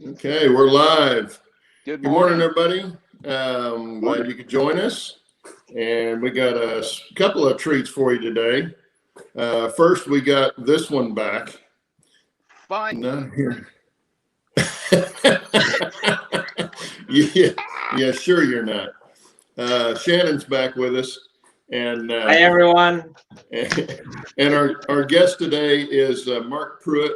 Okay, we're live. Good Good morning, morning. everybody. Glad you could join us. And we got a couple of treats for you today. First, we got this one back. Fine. Not here. Yeah, sure you're not. Shannon's back with us. And hi, everyone. And our guest today is Mark Pruitt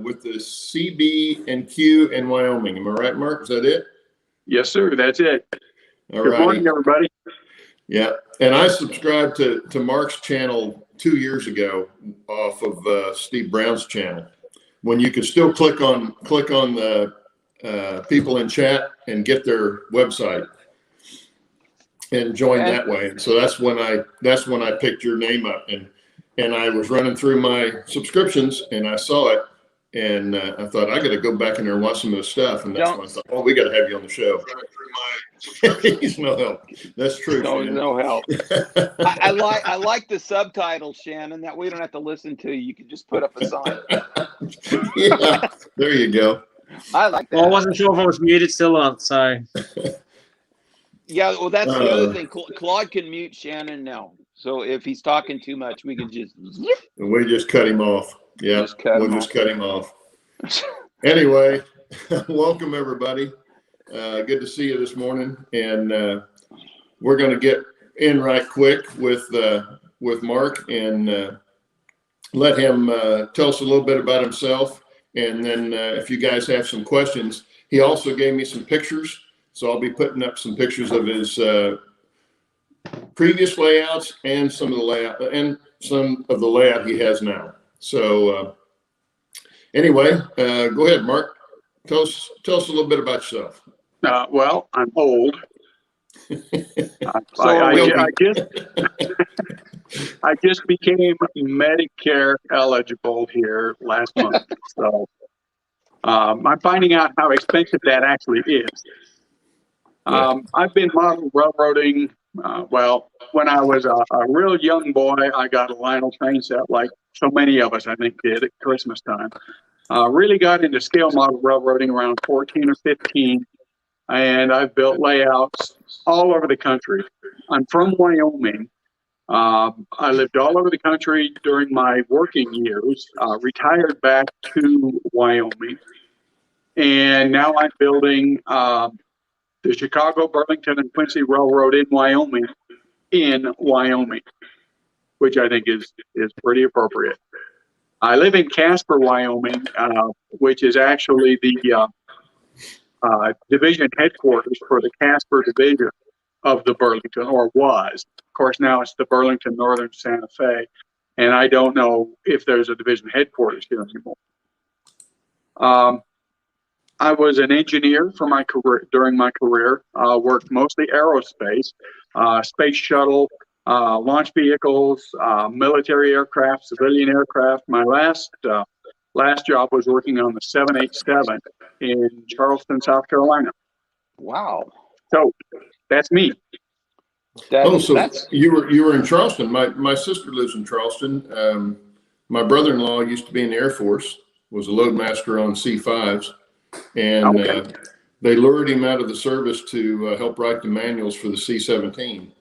with the CB&Q in Wyoming. Am I right, Mark? Is that it? Yes, sir. That's it. All Good right. morning, everybody. Yeah, and I subscribed to Mark's channel 2 years ago off of Steve Brown's channel, when you could still click on the people in chat and get their website and join that way. And so that's when I picked your name up, and I was running through my subscriptions and I saw it, and I thought I got to go back in there and watch some of this stuff, and that's when I thought, oh, we got to have you on the show. He's no help. That's true. No help. I like the subtitles, Shannon. That we don't have to listen to. You can just put up a sign. Yeah, there you go. I like that. Well, I wasn't sure if I was muted still on, so. Yeah, well, that's the other thing. Claude can mute Shannon now. So if he's talking too much, we can just. We just cut him off. Yeah, just cut him off. Anyway, welcome everybody. Good to see you this morning, and we're going to get in right quick with Mark and let him tell us a little bit about himself, and then if you guys have some questions, he also gave me some pictures, so I'll be putting up some pictures of his previous layouts and some of the layout he has now. So anyway, go ahead, Mark. Tell us a little bit about yourself. Well, I'm old. I just became Medicare eligible here last month. So I'm finding out how expensive that actually is. I've been model railroading. Well, when I was a real young boy, I got a Lionel train set like so many of us, I think, did at Christmas time. Really got into scale model railroading around 14 or 15. And I've built layouts all over the country. I'm from Wyoming. I lived all over the country during my working years, retired back to Wyoming. And now I'm building the Chicago, Burlington, and Quincy Railroad in Wyoming, which I think is pretty appropriate. I live in Casper, Wyoming, which is actually the division headquarters for the Casper division of the Burlington, or was. Of course, now it's the Burlington Northern Santa Fe, and I don't know if there's a division headquarters here anymore. I was an engineer for my career. During my career, worked mostly aerospace, space shuttle, launch vehicles, military aircraft, civilian aircraft. My last job was working on the 787 in Charleston, South Carolina. Wow. So that's me. You were in Charleston. My sister lives in Charleston. My brother-in-law used to be in the Air Force, was a loadmaster on C-5s, and they lured him out of the service to help write the manuals for the C-17.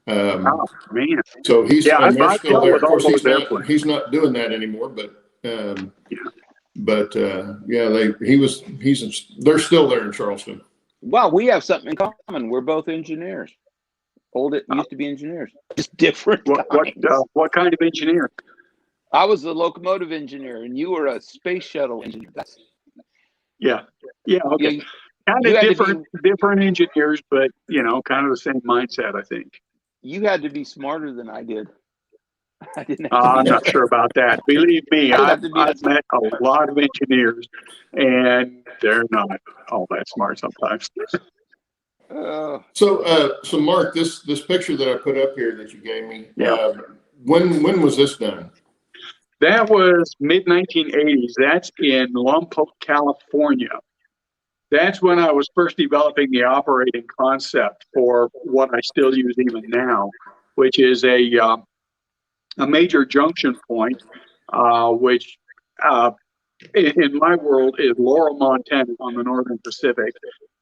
Oh, man. So he's still there. Of course, he's not doing that anymore, but they're still there in Charleston. Wow, we have something in common. We're both engineers. Used to be engineers, just different. What kind of engineer? I was a locomotive engineer, and you were a space shuttle engineer. Okay. Kind of different engineers, but kind of the same mindset, I think. You had to be smarter than I did. I didn't. I'm not sure about that. Believe me, I've met a lot of engineers, and they're not all that smart sometimes. So Mark, this picture that I put up here that you gave me, when was this done? That was mid-1980s. That's in Lompoc, California. That's when I was first developing the operating concept for what I still use even now, which is a major junction point, which in my world is Laurel, Montana on the Northern Pacific.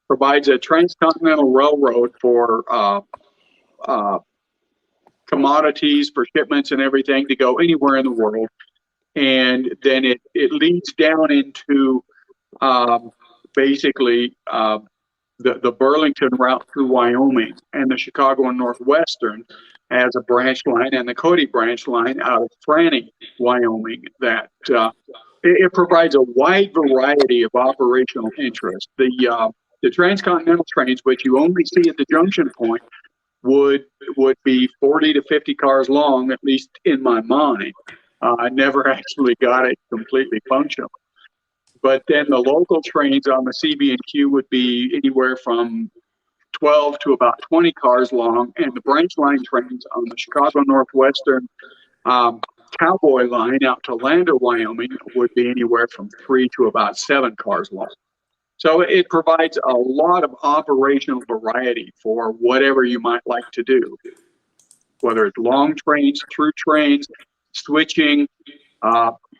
Provides a transcontinental railroad for commodities, for shipments and everything to go anywhere in the world. And then it leads down into basically the Burlington route through Wyoming, and the Chicago and Northwestern as a branch line, and the Cody branch line out of Franny, Wyoming. That it provides a wide variety of operational interest. The transcontinental trains, which you only see at the junction point, would be 40 to 50 cars long, at least in my mind. I never actually got it completely functional. But then the local trains on the CB&Q would be anywhere from 12 to about 20 cars long, and the branch line trains on the Chicago Northwestern Cowboy line out to Lander, Wyoming, would be anywhere from 3 to about 7 cars long. So it provides a lot of operational variety for whatever you might like to do, whether it's long trains, through trains, switching.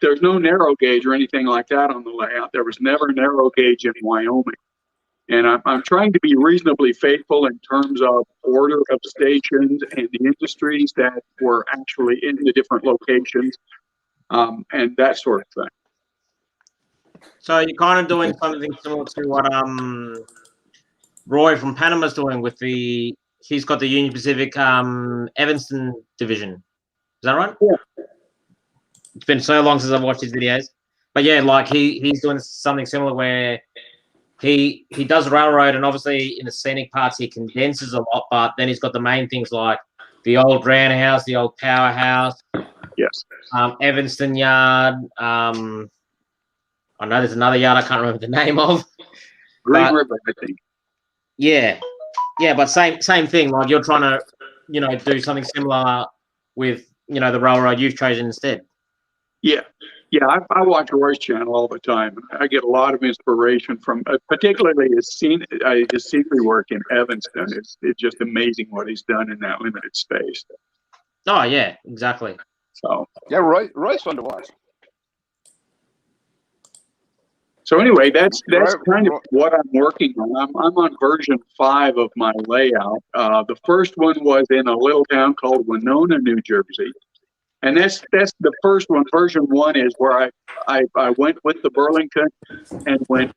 There's no narrow gauge or anything like that on the layout. There was never narrow gauge in Wyoming. And I'm trying to be reasonably faithful in terms of order of stations and the industries that were actually in the different locations, and that sort of thing. So you're kind of doing something similar to what Roy from Panama's doing with he's got the Union Pacific Evanston division. Is that right? Yeah. It's been so long since I've watched his videos. But yeah, like he's doing something similar where he does railroad, and obviously in the scenic parts he condenses a lot, but then he's got the main things like the old roundhouse, the old powerhouse, yes, Evanston Yard. I know there's another yard I can't remember the name of. Green River, I think. Yeah, but same thing. Like you're trying to, do something similar with the railroad you've chosen instead. Yeah. I watch Roy's channel all the time. I get a lot of inspiration from, particularly his scenery work in Evanston. It's just amazing what he's done in that limited space. Oh yeah, exactly. So yeah, Roy's fun to watch. So anyway, that's kind of what I'm working on. I'm on version 5 of my layout. The first one was in a little town called Winona, New Jersey. And that's the first one. Version 1 is where I went with the Burlington and went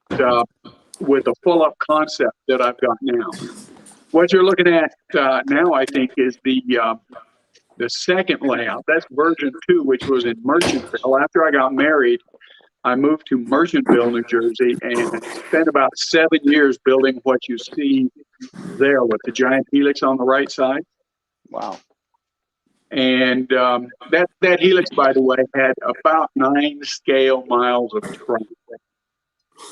with a full-up concept that I've got now. What you're looking at now, I think, is the second layout. That's version 2, which was in Merchantville. After I got married, I moved to Merchantville, New Jersey, and spent about 7 years building what you see there with the giant helix on the right side. Wow. And that helix, by the way, had about 9 scale miles of track.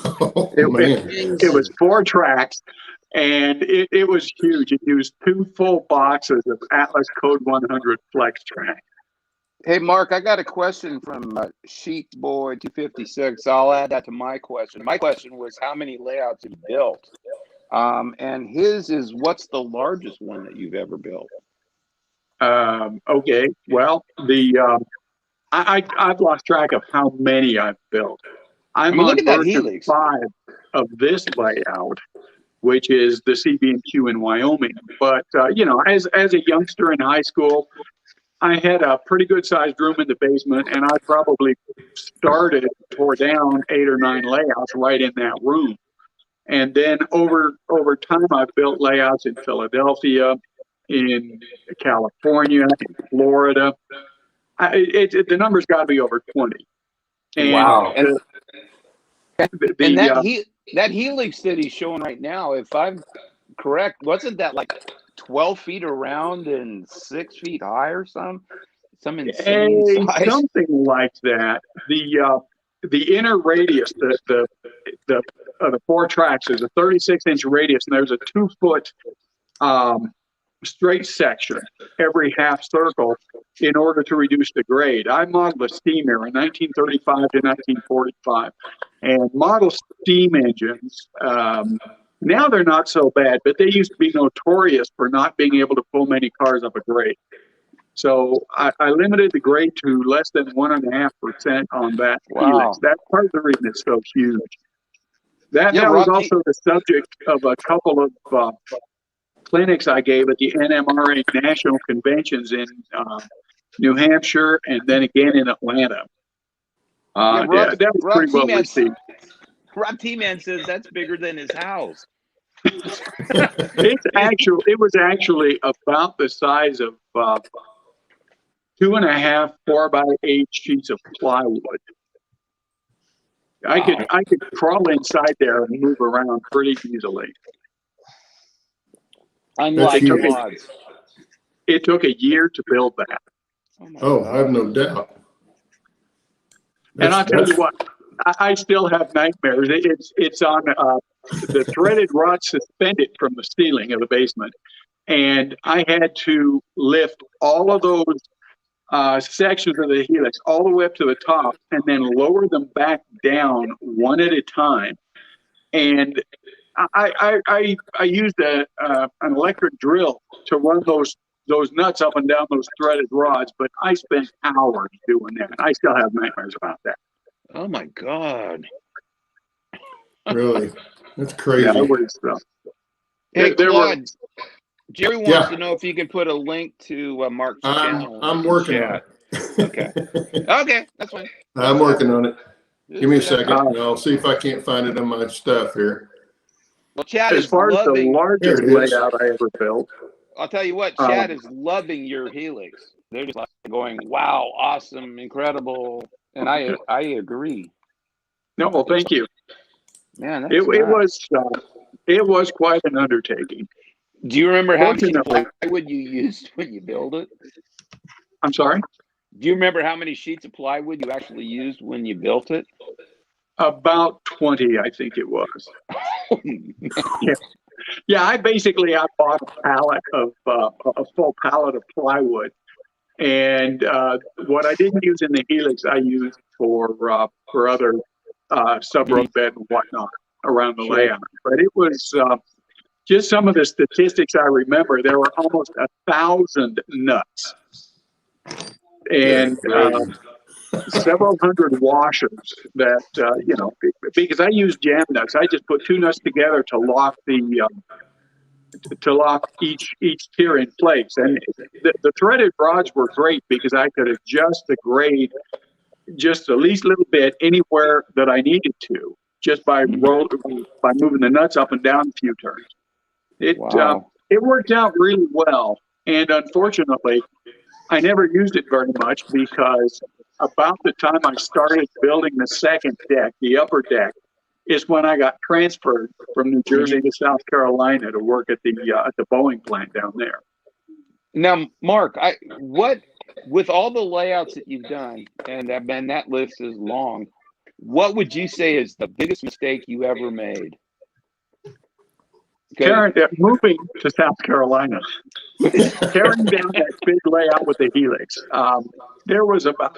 Oh, It was 4 tracks, and it was huge. It used 2 full boxes of Atlas Code 100 Flex track. Hey, Mark, I got a question from Sheet Boy 256. I'll add that to my question. My question was, how many layouts have you built? And his is, what's the largest one that you've ever built? Okay, well, I've lost track of how many I've built. I'm on version 5 of this layout, which is the CB&Q in Wyoming. But as a youngster in high school, I had a pretty good sized room in the basement, and I probably tore down 8 or 9 layouts right in that room. And then over time, I've built layouts in Philadelphia, in California, in Florida. The number's got to be over 20. And wow. That helix that he's showing right now, if I'm correct, wasn't that like 12 feet around and 6 feet high or some insane size? Something like that. The inner radius, the 4 tracks, is a 36-inch radius, and there's a 2-foot straight section every half circle in order to reduce the grade. I modeled a steam era in 1935 to 1945, and model steam engines. Now they're not so bad, but they used to be notorious for not being able to pull many cars up a grade. So I limited the grade to less than 1.5% on that Wow. helix. That's part of the reason it's so huge. That Yeah, was Rocky- also the subject of a couple of clinics I gave at the NMRA national conventions in New Hampshire and then again in Atlanta. Rob, that was pretty well T-Man, received. Rob T-Man says that's bigger than his house. It was actually about the size of 2.5 4x8 sheets of plywood. I could crawl inside there and move around pretty easily. Unlike huge. quads. It took a year to build that. Oh, I have no doubt. And I'll tell you what, I still have nightmares. It's on the threaded rod suspended from the ceiling of the basement. And I had to lift all of those sections of the helix all the way up to the top and then lower them back down one at a time. And I used an electric drill to run those nuts up and down those threaded rods, but I spent hours doing that. And I still have nightmares about that. Oh my God. Really? That's crazy. Yeah, it was, Hey, there were- Claude, Jerry wants to know if you could put a link to Mark's channel. I'm in the working on chat. it. Okay. Okay, that's fine. I'm working on it. Give me a second. Uh, and I'll see if I can't find it in my stuff here. Well, Chad as is far as the loving. largest There it is. layout I ever built, I'll tell you what, Chad is loving your helix. They're just like going, "Wow, awesome, incredible," and I agree. no, well, thank you. Man, that's It was quite an undertaking. Do you remember how many Fortunately- plywood you used when you built it? I'm sorry? Do you remember how many sheets of plywood you actually used when you built it? About 20, I think it was. Yeah, I bought a pallet of a full pallet of plywood, and what I didn't use in the helix, I used for other sub-road bed and whatnot around the layout. But it was just some of the statistics I remember. There were almost 1,000 nuts, and several hundred washers that because I use jam nuts. I just put 2 nuts together to lock each tier in place. And the threaded rods were great because I could adjust the grade just the least little bit anywhere that I needed to, just by moving the nuts up and down a few turns. It worked out really well, and unfortunately, I never used it very much because about the time I started building the second deck, the upper deck, is when I got transferred from New Jersey to South Carolina to work at the Boeing plant down there. Now, Mark, with all the layouts that you've done, and that list is long, what would you say is the biggest mistake you ever made? Karen, moving to South Carolina, tearing down that big layout with the helix. There was about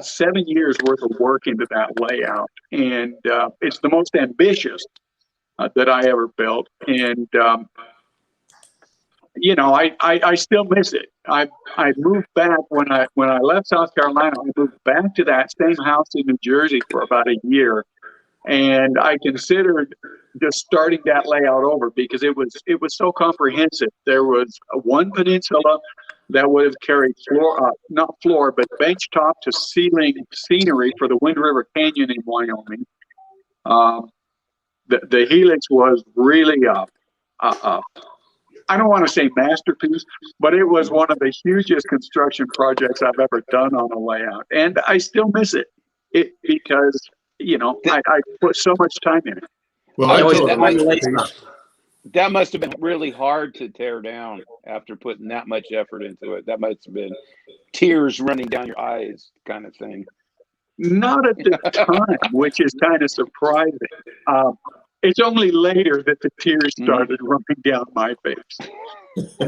7 years worth of work into that layout, and it's the most ambitious that I ever built. And I still miss it. I moved back when I left South Carolina. I moved back to that same house in New Jersey for about a year. And I considered just starting that layout over because it was so comprehensive. There was one peninsula that would have carried but bench top to ceiling scenery for the Wind River Canyon in Wyoming. The helix was really I don't want to say masterpiece, but it was one of the hugest construction projects I've ever done on a layout, and I still miss it because. I put so much time in it. Well, that must have been really hard to tear down after putting that much effort into it. That must have been tears running down your eyes kind of thing. Not at the time, which is kind of surprising. It's only later that the tears started running down my face.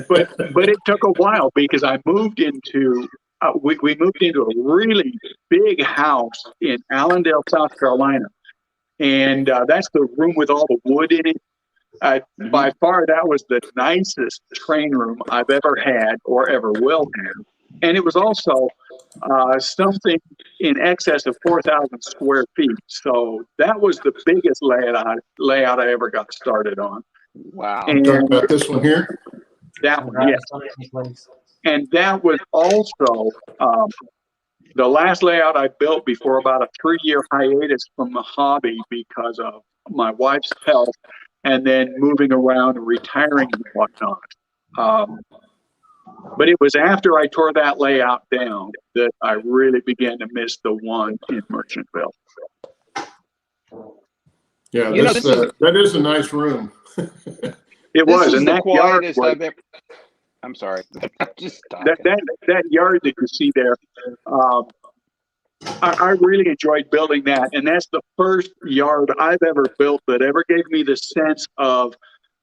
But it took a while because I moved into we moved into a really big house in Allendale, South Carolina. And that's the room with all the wood in it. By far, that was the nicest train room I've ever had or ever will have. And it was also something in excess of 4,000 square feet. So that was the biggest layout I ever got started on. Wow. And Talking about this one here? that one, yes. And that was also the last layout I built before about a 3-year hiatus from the hobby because of my wife's health and then moving around and retiring and whatnot. But it was after I tore that layout down that I really began to miss the one in Merchantville. Yeah, You know, that is a nice room. It This was, is and the that yard quietest was, I've ever. I'm sorry. Just talking. that yard that you see there, I really enjoyed building that, and that's the first yard I've ever built that ever gave me the sense of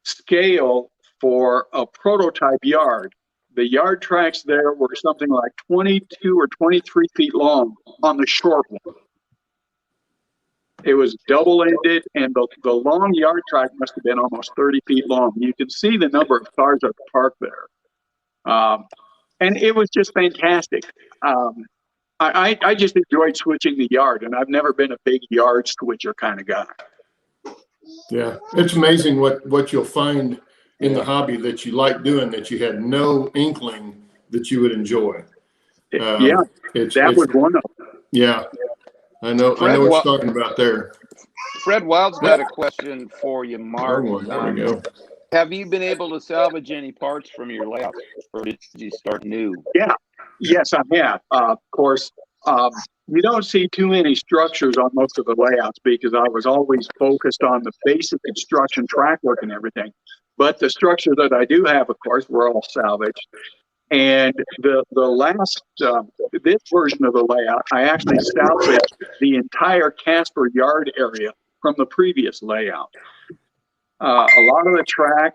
scale for a prototype yard. The yard tracks there were something like 22 or 23 feet long on the short one. It was double-ended, and the long yard track must have been almost 30 feet long. You can see the number of cars that are parked there. And it was just fantastic. I just enjoyed switching the yard, and I've never been a big yard switcher kind of guy. Yeah, it's amazing what you'll find in the hobby that you like doing that you had no inkling that you would enjoy. Yeah, that was one of them. Yeah, I know what you're talking about there. Fred Wild's got a question for you, Mark. There we go. Have you been able to salvage any parts from your layouts, or did you start new? Yeah, yes, I have. Of course, you don't see too many structures on most of the layouts because I was always focused on the basic construction, track work, and everything. But the structure that I do have, of course, were all salvaged. And the last, this version of the layout, I actually salvaged the entire Casper yard area from the previous layout. A lot of the track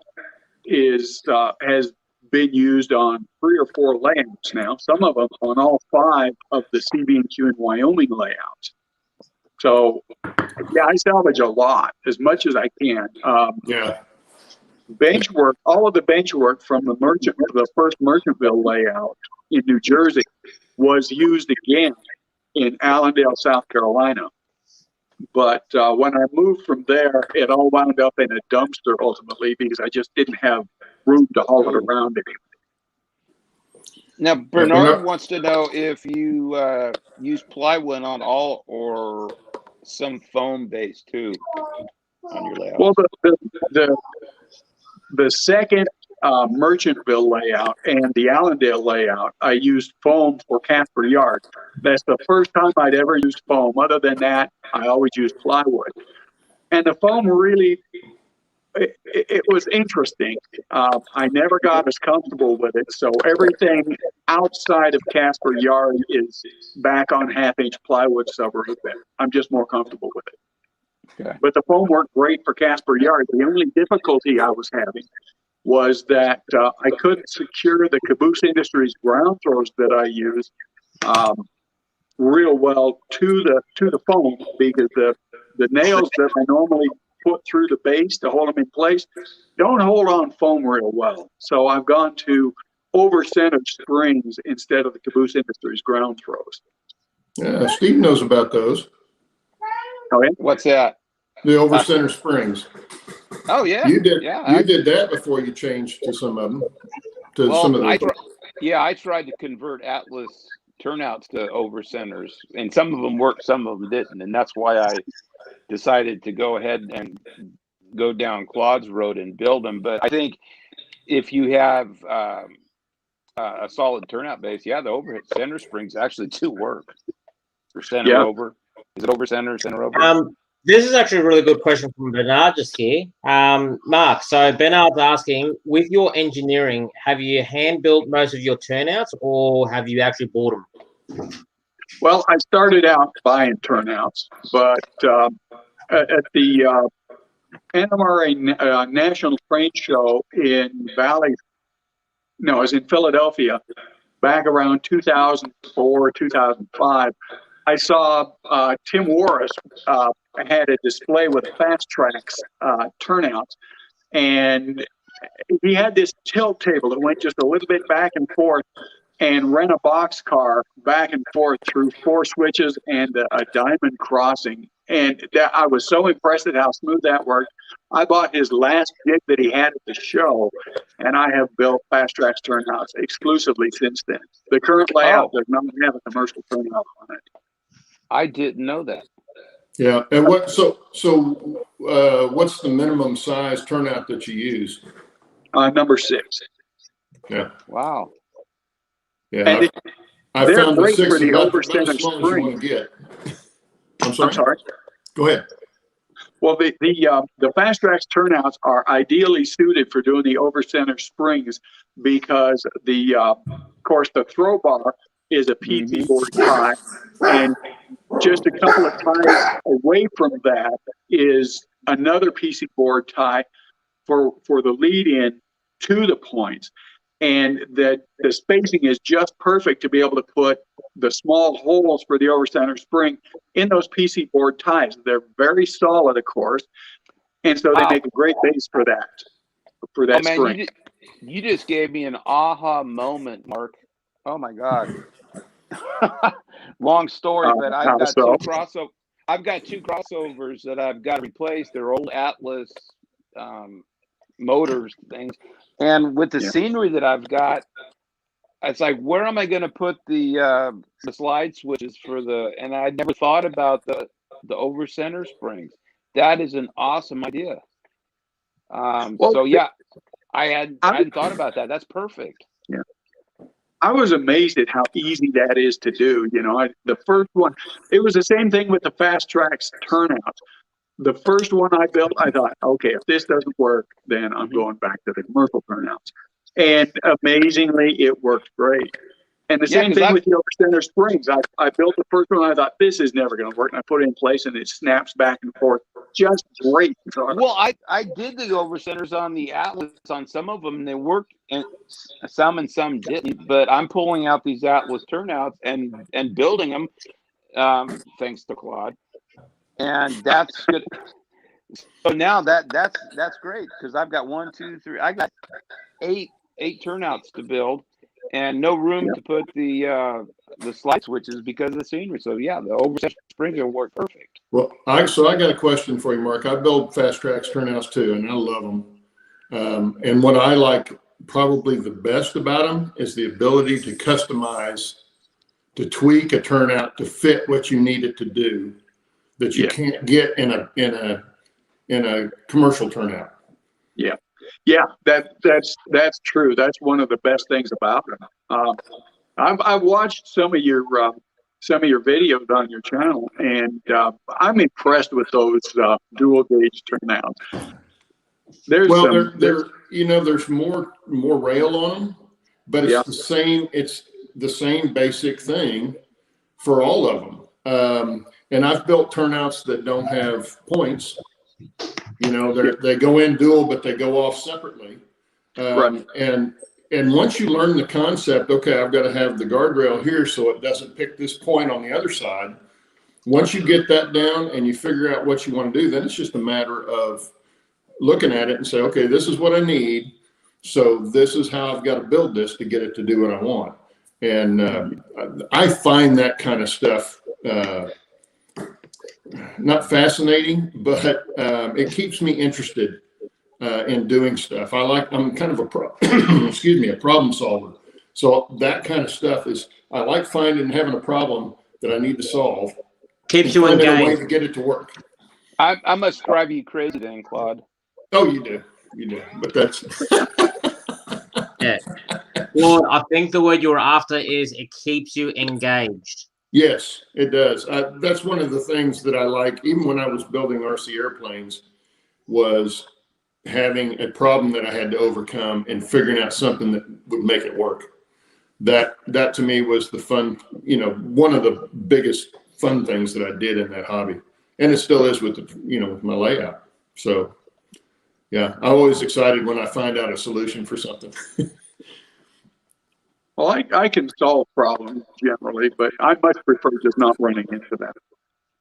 has been used on 3 or 4 layouts now, some of them on all 5 of the CB&Q and Wyoming layouts. So, yeah, I salvage a lot, as much as I can. Yeah. Bench work, all of the bench work from the first Merchantville layout in New Jersey was used again in Allendale, South Carolina. But when I moved from there, it all wound up in a dumpster ultimately because I just didn't have room to haul it around again. Now, Bernard wants to know if you use plywood on all or some foam base too on your layout. Well, the second Merchantville layout and the Allendale layout, I used foam for Casper Yard. That's the first time I'd ever used foam. Other than that, I always used plywood. And the foam really, it was interesting. I never got as comfortable with it. So everything outside of Casper Yard is back on half-inch plywood subroof. I'm just more comfortable with it. Okay. But the foam worked great for Casper Yard. The only difficulty I was having was that I couldn't secure the Caboose Industries ground throws that I use real well to the foam because the nails that I normally put through the base to hold them in place don't hold on foam real well. So I've gone to over-centered springs instead of the Caboose Industries ground throws. Yeah, Steve knows about those. Okay. What's that? The over-center springs. Oh yeah, You did. Yeah, you did that before you changed to some of them. Some of them. I tried to convert Atlas turnouts to over centers, and some of them worked, some of them didn't, and that's why I decided to go ahead and go down Claude's road and build them. But I think if you have a solid turnout base, the overhead center springs actually do work for center over. Is it over center over? This is actually a really good question from Bernard just here. Mark, so Bernard's asking, with your engineering, have you hand-built most of your turnouts or have you actually bought them? Well, I started out buying turnouts, but at the NMRA National Train Show in it was in Philadelphia, back around 2004, 2005, I saw Tim Warris had a display with Fast Tracks turnouts, and he had this tilt table that went just a little bit back and forth, and ran a box car back and forth through 4 switches and a diamond crossing. And I was so impressed at how smooth that worked. I bought his last jig that he had at the show, and I have built Fast Tracks turnouts exclusively since then. The current layout does not have a commercial turnout on it. I didn't know that. Yeah. And what's the minimum size turnout that you use? Number 6. Yeah. Wow. Yeah. I they're found the great 6 for the about overcenter as small as you want to get. I'm sorry. Go ahead. Well, the Fast Tracks turnouts are ideally suited for doing the overcenter springs because of course, the throw bar is a PT board tie, and just a couple of ties away from that is another PC board tie for the lead in to the points. And that the spacing is just perfect to be able to put the small holes for the overcenter spring in those PC board ties. They're very solid, of course, and so they make a great base for that spring. You just gave me an aha moment, Mark. Oh my God. Long story, but I've got two crossovers that I've got to replace. They're old Atlas motors things, and with the scenery that I've got, it's like, where am I going to put the slide switches for and I never thought about the over center springs. That is an awesome idea. So yeah, I hadn't thought about that. That's perfect. Yeah. I was amazed at how easy that is to do. You know, the first one, it was the same thing with the Fast Tracks turnout. The first one I built, I thought, okay, if this doesn't work, then I'm going back to the commercial turnouts. And amazingly, it worked great. And the same thing with the overcenter springs. I built the first one, and I thought, this is never going to work. And I put it in place, and it snaps back and forth just great. Well, I did the overcenters on the Atlas on some of them, and they worked, and some didn't. But I'm pulling out these Atlas turnouts and building them, thanks to Claude. And that's good. So now that's great, because I've got 1, 2, 3. I got eight turnouts to build, and no room to put the slide switches because of the scenery. So yeah, the overcenter springs will work perfect. Well, I got a question for you, Mark. I build Fast Tracks turnouts too, and I love them. And what I like probably the best about them is the ability to customize, to tweak a turnout to fit what you need it to do, that you can't get in a commercial turnout. Yeah, that's true. That's one of the best things about them. I've watched some of your videos on your channel, and I'm impressed with those dual gauge turnouts. There's more rail on them, but it's the same. It's the same basic thing for all of them. And I've built turnouts that don't have points. You know, they go in dual, but they go off separately. Right. And once you learn the concept, okay, I've got to have the guardrail here so it doesn't pick this point on the other side. Once you get that down and you figure out what you want to do, then it's just a matter of looking at it and say, okay, this is what I need. So this is how I've got to build this to get it to do what I want. And I find that kind of stuff not fascinating, but it keeps me interested in doing stuff. I'm kind of a problem solver. So that kind of stuff I like finding and having a problem that I need to solve. Keeps you engaged. A way to get it to work. I must drive you crazy then, Claude. Oh, you do. But that's yeah. Well, I think the word you're after is it keeps you engaged. Yes, it does. That's one of the things that I like, even when I was building RC airplanes, was having a problem that I had to overcome and figuring out something that would make it work. That to me was the fun, one of the biggest fun things that I did in that hobby. And it still is with with my layout. So yeah, I'm always excited when I find out a solution for something. Well, I can solve problems generally, but I much prefer just not running into that.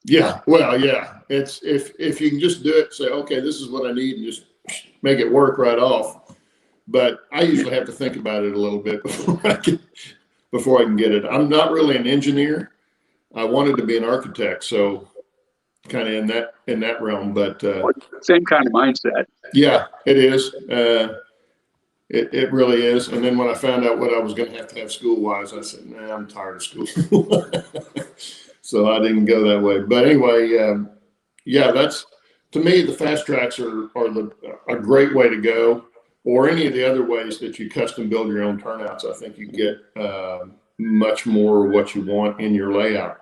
Yeah, well, yeah. It's if you can just do it, say, okay, this is what I need, and just make it work right off. But I usually have to think about it a little bit before I can get it. I'm not really an engineer. I wanted to be an architect, so kind of in that realm. But same kind of mindset. yeah, it is. It really is. And then when I found out what I was going to have school-wise, I said, nah, I'm tired of school. So I didn't go that way. But anyway, yeah, that's, to me, the fast tracks are a great way to go, or any of the other ways that you custom build your own turnouts. I think you get much more what you want in your layout.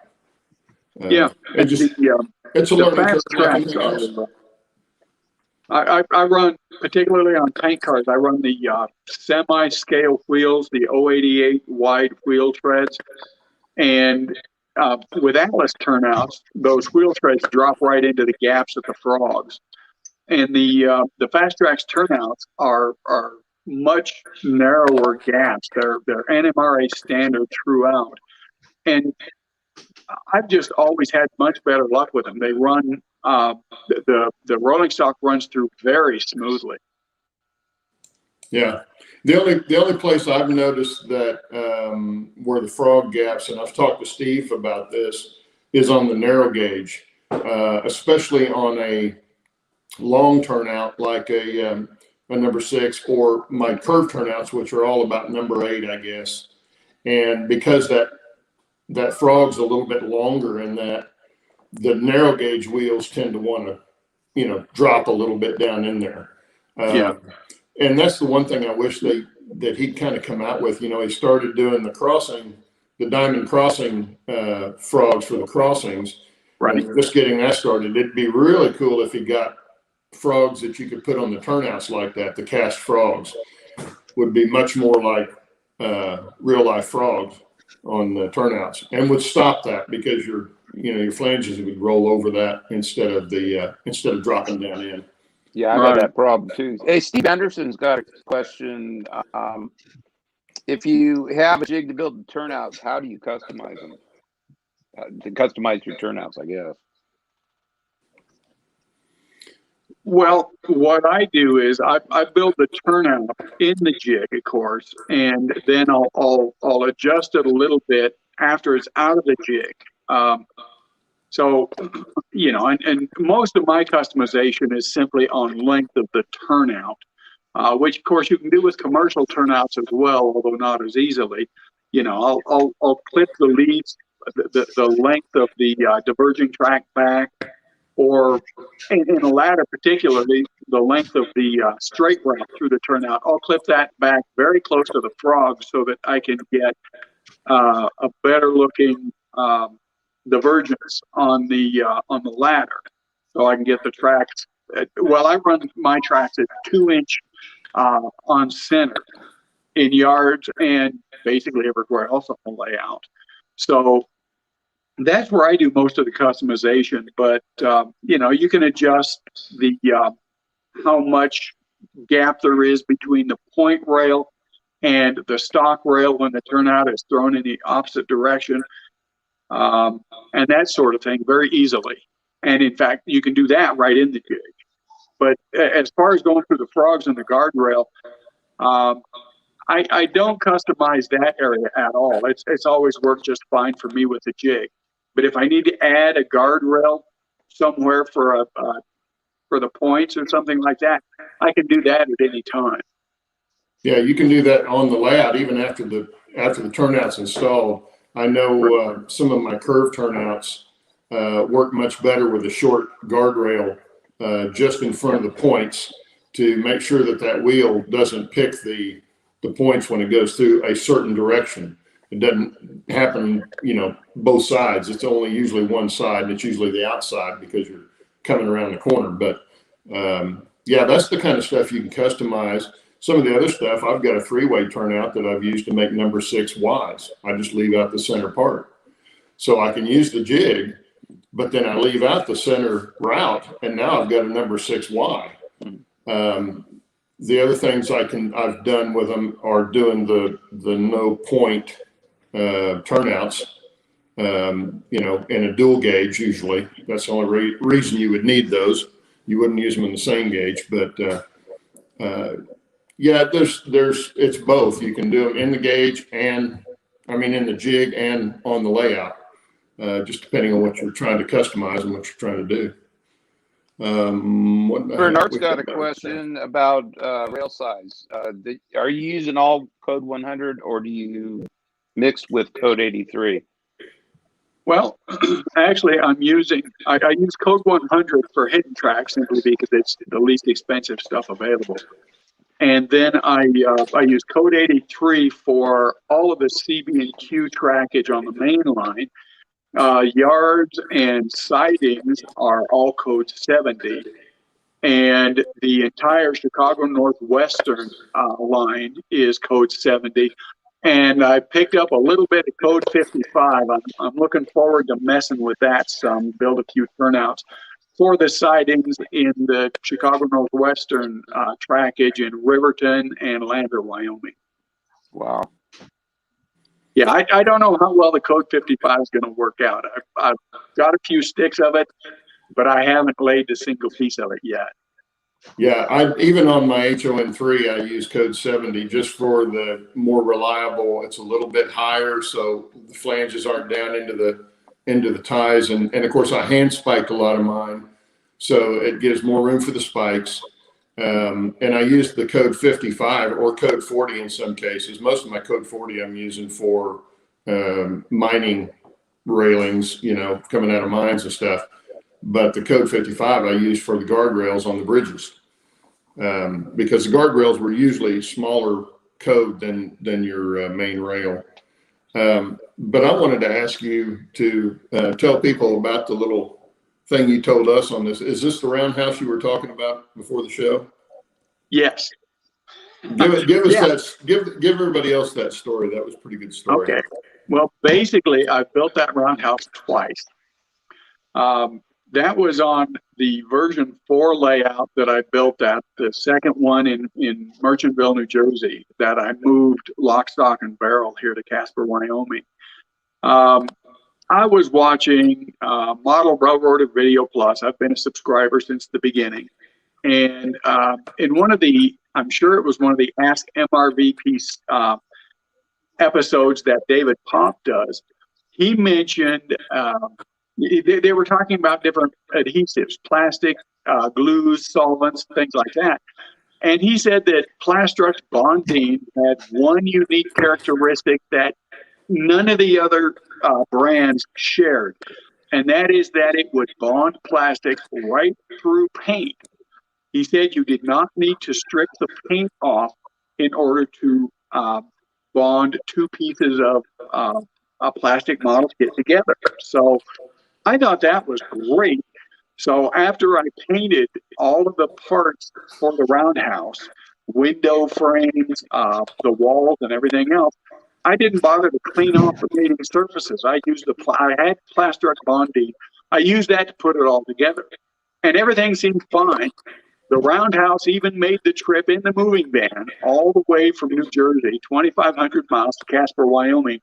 Yeah. It's a learning curve like anything else. I run, particularly on tank cars, I run the semi-scale wheels, the 088 wide wheel treads. And with Atlas turnouts, those wheel treads drop right into the gaps at the frogs. And the Fast Tracks turnouts are much narrower gaps. They're NMRA standard throughout. And I've just always had much better luck with them. They run, the rolling stock runs through very smoothly. Yeah. The only place I've noticed that where the frog gaps, and I've talked to Steve about this, is on the narrow gauge, especially on a long turnout like a number 6, or my curve turnouts, which are all about number 8, I guess. And because that frog's a little bit longer in that, the narrow gauge wheels tend to want to, drop a little bit down in there. Yeah. And that's the one thing I wish that he'd kind of come out with. He started doing the diamond crossing frogs for the crossings. Right. Just getting that started. It'd be really cool if he got frogs that you could put on the turnouts like that. The cast frogs would be much more like real life frogs on the turnouts, and would stop that because your flanges would roll over that instead of dropping down in. Yeah, I've had that problem too. Hey, Steve Anderson's got a question. If you have a jig to build the turnouts, how do you customize them? To customize your turnouts, I guess. Well, what I do is I build the turnout in the jig, of course, and then I'll adjust it a little bit after it's out of the jig. So, and most of my customization is simply on length of the turnout, which of course you can do with commercial turnouts as well, although not as easily. I'll clip the leads, the length of the diverging track back, or in the latter particularly, the length of the straight route through the turnout. I'll clip that back very close to the frog so that I can get a better looking divergence on the ladder, so I can get the tracks. I run my tracks at 2-inch on center in yards and basically everywhere else on the layout. So that's where I do most of the customization. But you can adjust the how much gap there is between the point rail and the stock rail when the turnout is thrown in the opposite direction. And that sort of thing very easily. And in fact, you can do that right in the jig. But as far as going through the frogs and the guardrail, I don't customize that area at all. It's always worked just fine for me with the jig. But if I need to add a guardrail somewhere for the points or something like that, I can do that at any time. Yeah, you can do that on the layout even after the turnout's installed. I know some of my curve turnouts work much better with a short guardrail just in front of the points to make sure that wheel doesn't pick the points when it goes through a certain direction. It doesn't happen, both sides. It's only usually one side, and it's usually the outside because you're coming around the corner. But yeah, that's the kind of stuff you can customize. Some of the other stuff, I've got a 3-way turnout that I've used to make number 6 Ys. I just leave out the center part. So I can use the jig, but then I leave out the center route, and now I've got a number 6 Y. The other things I've done with them are doing the no point turnouts, in a dual gauge usually. That's the only reason you would need those. you wouldn't use them in the same gauge, but yeah, it's both. You can do them in the gauge and, I mean, in the jig and on the layout, just depending on what you're trying to customize and what you're trying to do. Bernard's got a question about rail size. Are you using all code 100 or do you mix with code 83? Well, actually, I use code 100 for hidden tracks simply because it's the least expensive stuff available. And then I use code 83 for all of the CB&Q trackage on the main line. Yards and sidings are all code 70. And the entire Chicago Northwestern line is code 70. And I picked up a little bit of code 55. I'm looking forward to messing with that some, build a few turnouts for the sidings in the Chicago Northwestern trackage in Riverton and Lander, Wyoming. Wow. Yeah, I don't know how well the code 55 is going to work out. I've got a few sticks of it, but I haven't laid a single piece of it yet. Yeah, even on my HON3, I use code 70 just for the more reliable. It's a little bit higher, so the flanges aren't down into the ties. And of course, I hand spiked a lot of mine, so it gives more room for the spikes. And I use the code 55 or code 40 in some cases. Most of my code 40 I'm using for mining railings, coming out of mines and stuff. But the code 55 I use for the guardrails on the bridges, because the guardrails were usually smaller code than your main rail. But I wanted to ask you to tell people about the little thing you told us on this. Is this the roundhouse you were talking about before the show? Yes. Give everybody else that story. That was a pretty good story. Okay. Well, basically, I built that roundhouse twice. That was on the version 4 layout that I built at the second one in Merchantville, New Jersey, that I moved lock, stock, and barrel here to Casper, Wyoming. I was watching Model Railroad Video Plus. I've been a subscriber since the beginning. And in one of the, I'm sure it was one of the Ask MRVP episodes that David Pop does, he mentioned they were talking about different adhesives, plastic, glues, solvents, things like that. And he said that Plastrux Bondine had one unique characteristic that none of the other brands shared. And that is that it would bond plastic right through paint. He said you did not need to strip the paint off in order to bond two pieces of a plastic model to get together. So I thought that was great. So after I painted all of the parts for the roundhouse, window frames, the walls, and everything else, I didn't bother to clean off the painting surfaces. I had Plastrux Bondine. I used that to put it all together, and everything seemed fine. The roundhouse even made the trip in the moving van all the way from New Jersey, 2,500 miles to Casper, Wyoming,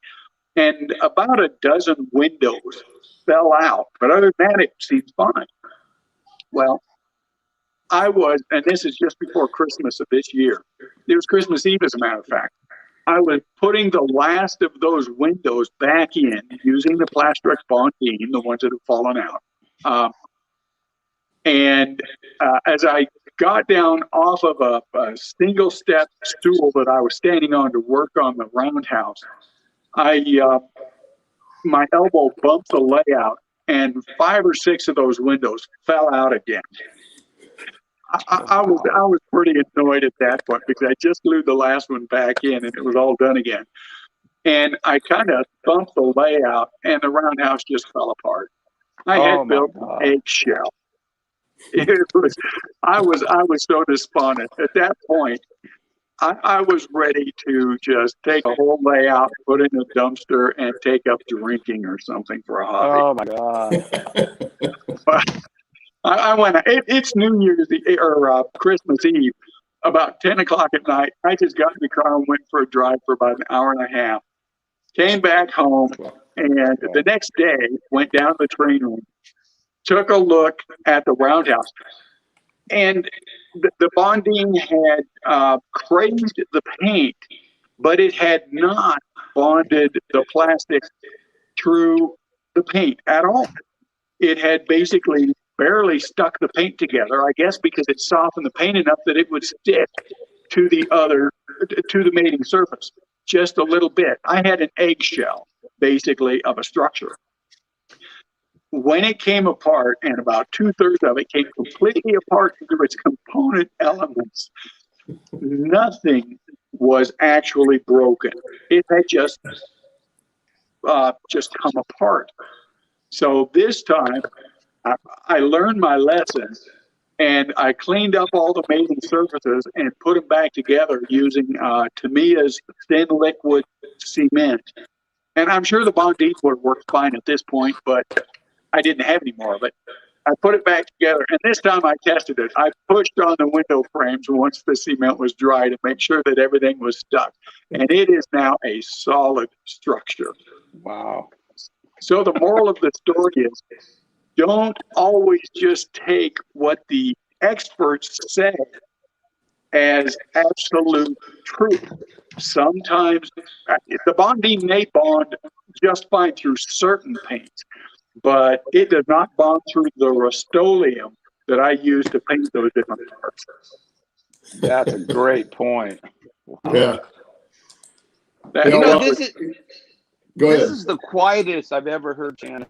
and about a dozen windows fell out. But other than that, it seemed fine. Well, and this is just before Christmas of this year. It was Christmas Eve, as a matter of fact. I was putting the last of those windows back in using the Plastrux Bondine, the ones that have fallen out. And as I got down off of a single step stool that I was standing on to work on the roundhouse, my elbow bumped the layout, and 5 or 6 of those windows fell out again. I was pretty annoyed at that point because I just glued the last one back in and it was all done again. And I kind of bumped the layout, and the roundhouse just fell apart. I had built an eggshell. I was so despondent at that point. I was ready to just take a whole layout, put it in a dumpster, and take up drinking or something for a hobby. Oh my God! But I went. It's New Year's Eve or Christmas Eve, about 10 o'clock at night. I just got in the car and went for a drive for about an hour and a half. Came back home, and the next day went down to the train room, took a look at the roundhouse. And the bonding had crazed the paint, but it had not bonded the plastic through the paint at all. It had basically barely stuck the paint together, I guess because it softened the paint enough that it would stick to the mating surface just a little bit. I had an eggshell, basically, of a structure. When it came apart, and about 2/3 of it came completely apart into its component elements, nothing was actually broken. It had just come apart. So this time, I learned my lesson, and I cleaned up all the mating surfaces and put them back together using Tamiya's thin liquid cement. And I'm sure the Bonding would work fine at this point, but I didn't have any more of it. I put it back together, and this time I tested it. I pushed on the window frames once the cement was dry to make sure that everything was stuck. And it is now a solid structure. Wow. So the moral of the story is, don't always just take what the experts say as absolute truth. Sometimes the bonding may bond just fine through certain paints, but it does not bond through the Rust-Oleum that I use to paint those different parts. That's a great point. Wow. Yeah. That, You know, well, go this ahead. is the quietest I've ever heard Shannon.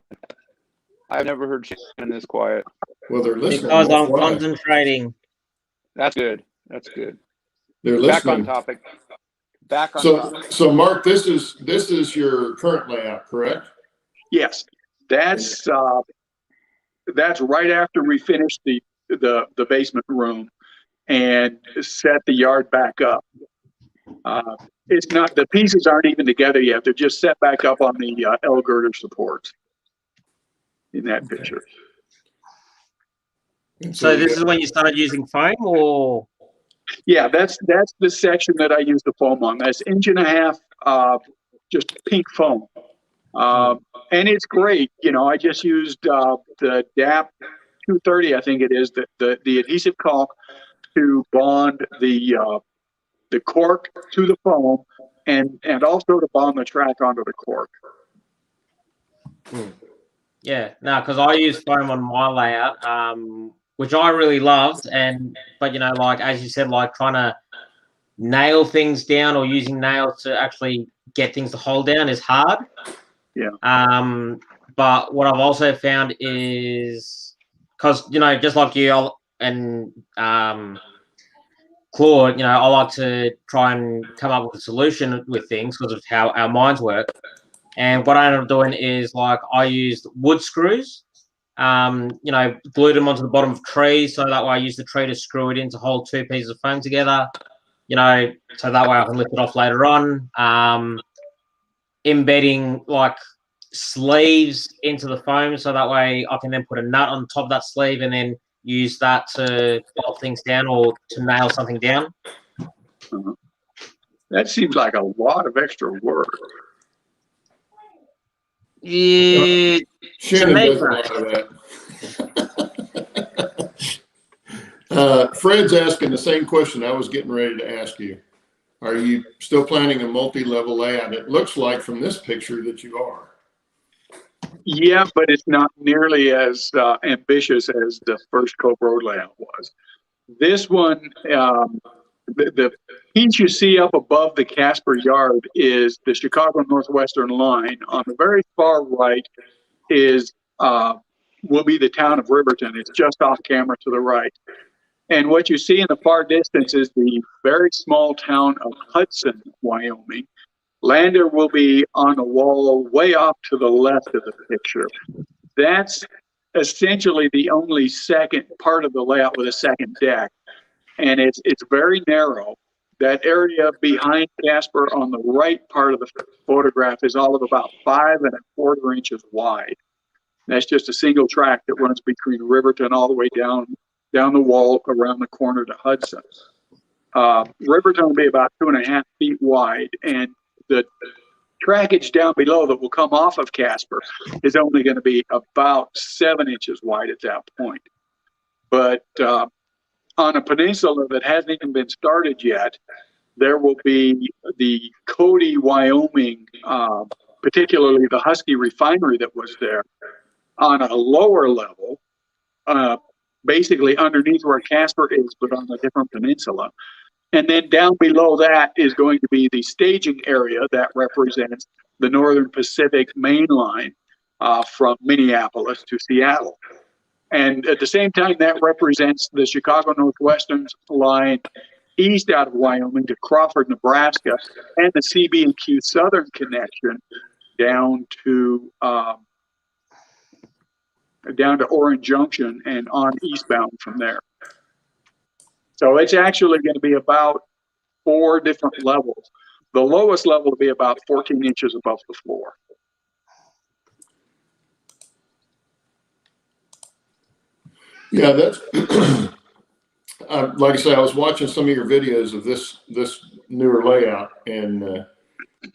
I've never heard Shannon this quiet. Well, they're listening. Because That's I'm why. concentrating. That's good. That's good. They're Back on listening. topic. Back on topic. So Mark, this is your current layout, correct? yes, that's right after we finished the basement room and set the yard back up. It's not, the pieces aren't even together yet. They're just set back up on the L girder supports in that picture. So this is when you started using foam, or? Yeah, that's the section that I use the foam on. That's 1.5 inch, just pink foam. And it's great. You know, I just used the DAP 230, I think it is, the adhesive caulk to bond the cork to the foam, and also to bond the track onto the cork. Yeah, no, because I use foam on my layout, which I really loved, but you know, like as you said, like trying to nail things down or using nails to actually get things to hold down is hard. Yeah. But what I've also found is, because you know, just like you and Claude, you know, I like to try and come up with a solution with things because of how our minds work. And what I ended up doing is, like, I used wood screws, you know, glued them onto the bottom of trees, so that way I use the tree to screw it in to hold two pieces of foam together, you know, so that way I can lift it off later on. Embedding, like, sleeves into the foam, so that way I can then put a nut on top of that sleeve and then use that to bolt things down or to nail something down. That seems like a lot of extra work. Yeah, Shannon does a lot of that. Fred's asking the same question I was getting ready to ask you. Are you still planning a multi-level layout? It looks like from this picture that you are. Yeah, but it's not nearly as ambitious as the first Cove Road layout was. This one, the piece you see up above the Casper yard is the Chicago Northwestern line. On the very far right is will be the town of Riverton. It's just off camera to the right. And what you see in the far distance is the very small town of Hudson, Wyoming. Lander will be on the wall way off to the left of the picture. That's essentially the only second part of the layout with a second deck. And it's very narrow. That area behind Casper on the right part of the photograph is all of about 5 1/4 inches wide. That's just a single track that runs between Riverton all the way down the wall around the corner to Hudson. Riverton will be about 2.5 feet wide, and the trackage down below that will come off of Casper is only going to be about 7 inches wide at that point. But on a peninsula that hasn't even been started yet, there will be the Cody, Wyoming, particularly the Husky refinery that was there, on a lower level, basically underneath where Casper is, but on a different peninsula. And then down below that is going to be the staging area that represents the Northern Pacific main line from Minneapolis to Seattle. And at the same time, that represents the Chicago Northwestern line east out of Wyoming to Crawford, Nebraska, and the CB&Q Southern connection down to Orange Junction and on eastbound from there. So it's actually going to be about 4 different levels. The lowest level will be about 14 inches above the floor. Yeah, that's like I said, I was watching some of your videos of this newer layout, and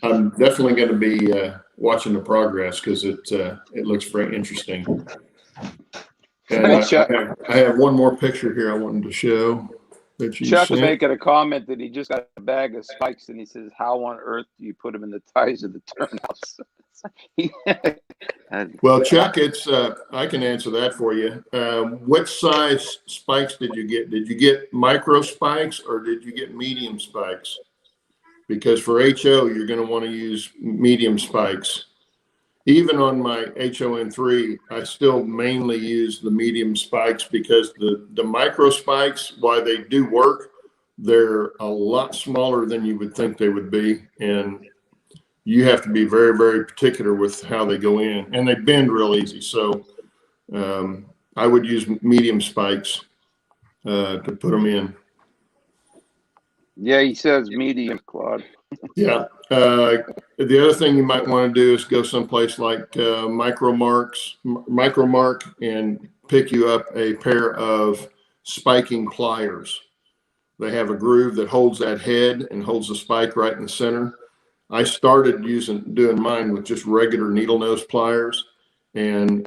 I'm definitely going to be watching the progress because it looks very interesting. And I have one more picture here I wanted to show that you Chuck sent. was making a comment that he just got a bag of spikes, and he says, "How on earth do you put them in the ties of the turnouts?" Well, Chuck, it's I can answer that for you. What size spikes did you get? Did you get micro spikes or did you get medium spikes? Because for HO, you're going to want to use medium spikes. Even on my HON3, I still mainly use the medium spikes because the micro spikes, while they do work, they're a lot smaller than you would think they would be. And you have to be very, very particular with how they go in. And they bend real easy. So I would use medium spikes to put them in. Yeah, he says medium, Claude. Yeah. The other thing you might want to do is go someplace like Micromark, and pick you up a pair of spiking pliers. They have a groove that holds that head and holds the spike right in the center. I started doing mine with just regular needle nose pliers, and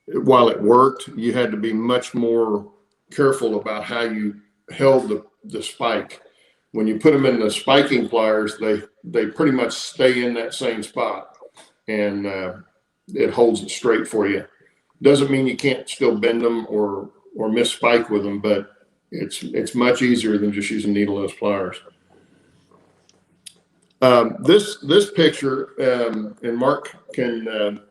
while it worked, you had to be much more careful about how you held the spike. When you put them in the spiking pliers, they pretty much stay in that same spot, and it holds it straight for you. Doesn't mean you can't still bend them or miss spike with them, but it's much easier than just using needle nose pliers. This picture, and Mark can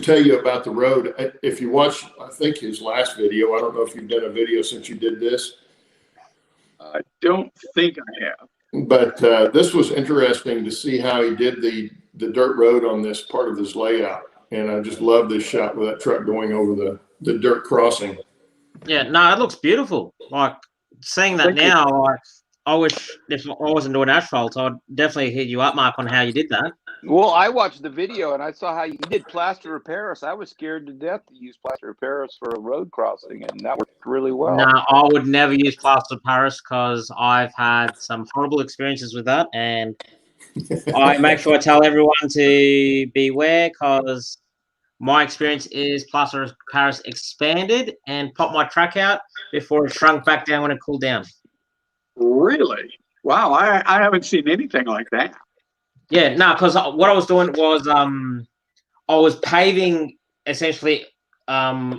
tell you about the road. If you watch, I think his last video, I don't know if you've done a video since you did this. I don't think I have. But this was interesting to see how he did the dirt road on this part of his layout. And I just love this shot with that truck going over the dirt crossing. Yeah, no, it looks beautiful. Like, seeing that now, like, I wish if I wasn't doing asphalt, I'd definitely hit you up, Mark, on how you did that. Well, I watched the video and I saw how you did plaster of Paris. I was scared to death to use plaster of Paris for a road crossing, and that worked really well. No, I would never use plaster of Paris because I've had some horrible experiences with that, and I make sure I tell everyone to beware because my experience is plaster of Paris expanded and popped my track out before it shrunk back down when it cooled down. Really? Wow, I haven't seen anything like that. Yeah, no, because what I was doing was I was paving essentially a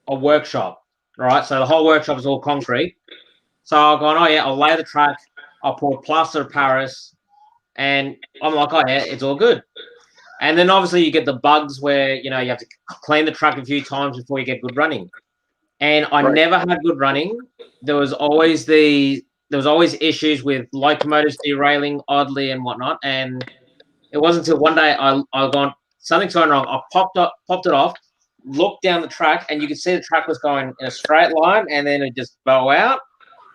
workshop, right? So the whole workshop is all concrete. So I've gone, oh yeah, I'll lay the track, I'll pour plaster of Paris, and I'm like, oh yeah, it's all good. And then obviously you get the bugs where, you have to clean the track a few times before you get good running. And I never had good running. There was always issues with locomotives derailing oddly and whatnot. And it wasn't until one day I gone, something's going wrong. I popped it off, looked down the track, and you could see the track was going in a straight line, and then it just bow out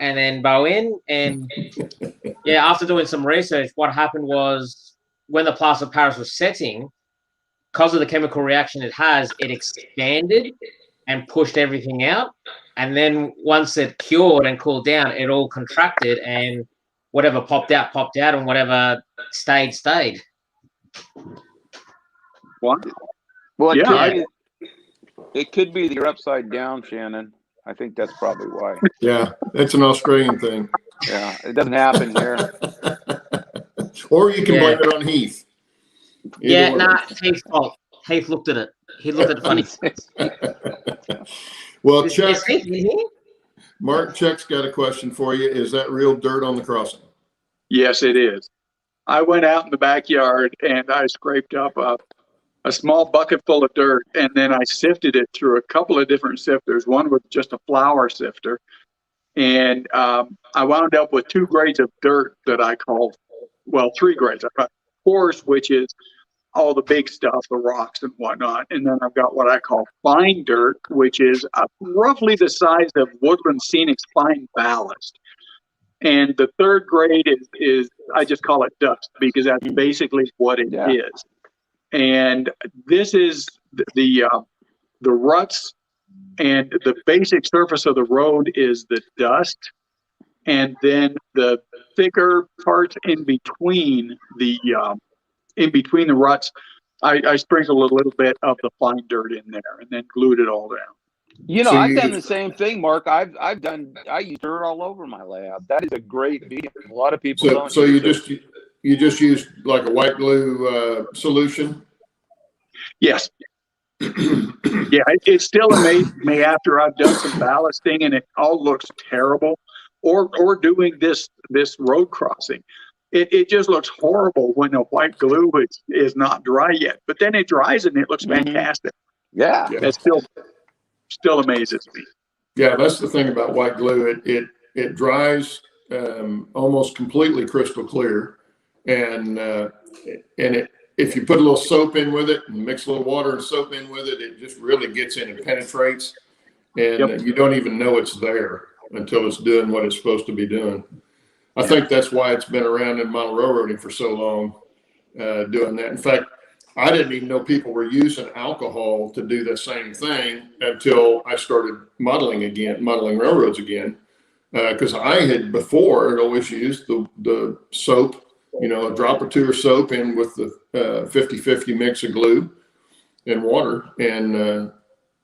and then bow in. And yeah, after doing some research, what happened was when the plaster of Paris was setting, because of the chemical reaction it has, it expanded and pushed everything out. And then once it cured and cooled down, it all contracted, and whatever popped out, and whatever stayed. What? Well, Yeah, it could be that you're upside down, Shannon. I think that's probably why. Yeah, that's an Australian thing. Yeah, it doesn't happen here. Or you can Yeah. blame it on Heath. Either Yeah, one. nah, Heath's fault. Heath looked at it. He looked at it funny. Well, Is Chuck, Heath in here? Mark, Chuck's got a question for you. Is that real dirt on the crossing? Yes, it is. I went out in the backyard and I scraped up a small bucket full of dirt, and then I sifted it through a couple of different sifters. One was just a flour sifter, and I wound up with 2 grades of dirt that I call, well, 3 grades. I've got coarse, which is all the big stuff, the rocks and whatnot, and then I've got what I call fine dirt, which is roughly the size of Woodland Scenic's fine ballast. And the 3rd grade is I just call it dust, because that's basically what it is. And this is the ruts, and the basic surface of the road is the dust, and then the thicker parts in between the ruts, I sprinkled a little bit of the fine dirt in there, and then glued it all down. You know, So I've you done just- the same thing, Mark. I use dirt all over my layout. That is a great medium. A lot of people don't. So use it. you just use like a white glue solution? Yes. Yeah, it still amazes me after I've done some ballasting and it all looks terrible, or doing this road crossing. It just looks horrible when the white glue is not dry yet, but then it dries and it looks fantastic. Yeah. Yeah. That still amazes me. Yeah, that's the thing about white glue. It dries almost completely crystal clear, and if you put a little soap in with it and mix a little water and soap in with it, it just really gets in and penetrates, and you don't even know it's there until it's doing what it's supposed to be doing. I think that's why it's been around in model railroading for so long, doing that. In fact, I didn't even know people were using alcohol to do the same thing until I started modeling railroads again. Because I had before always used the soap, a drop or 2 of soap in with the 50-50 mix of glue and water, and